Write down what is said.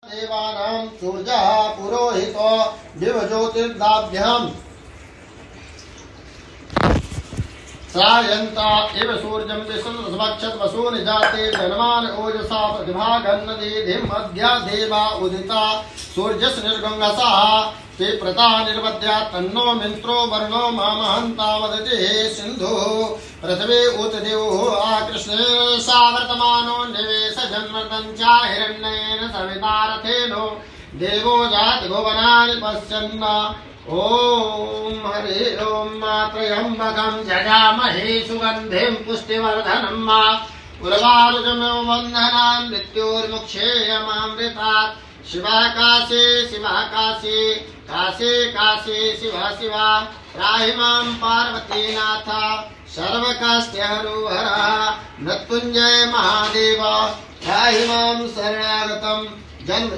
देवानां सूर्यः पुरोहितो दिवज्योतिर्दाभ्याम् श्रायन्ता इव सूर्यं विश्वसमक्षत वसूनि जाते जन्मान ओजसा प्रतिभागन्नदीधिं मध्या देवा उदिता सूर्यस्य निर्गंगसः ते प्रता निर्वद्या तन्नो मित्रो वर्णो मामहन्ता वदति सिन्धु पृथ्वी उत देवो आकृष्णे सावर्तमानो निवेश जन्मतं च हिरण्येन सवितारथेनो देवो जाति भुवनानि पश्यन् ओम हरि ओम त्र्यंबकं जगामहे सुगंधिं पुष्टिवर्धनम् उर्वारुकमेव वन्दनान् मृत्योर्मुक्षेयमामृतात् शिवाकाशे शिवाकाशे काशे काशे शिवा शिवा त्राहि मां पार्वतीनाथ सर्वकास्त्यहरो हर मृत्युञ्जय महादेव त्राहि मां शरणागतं जन्म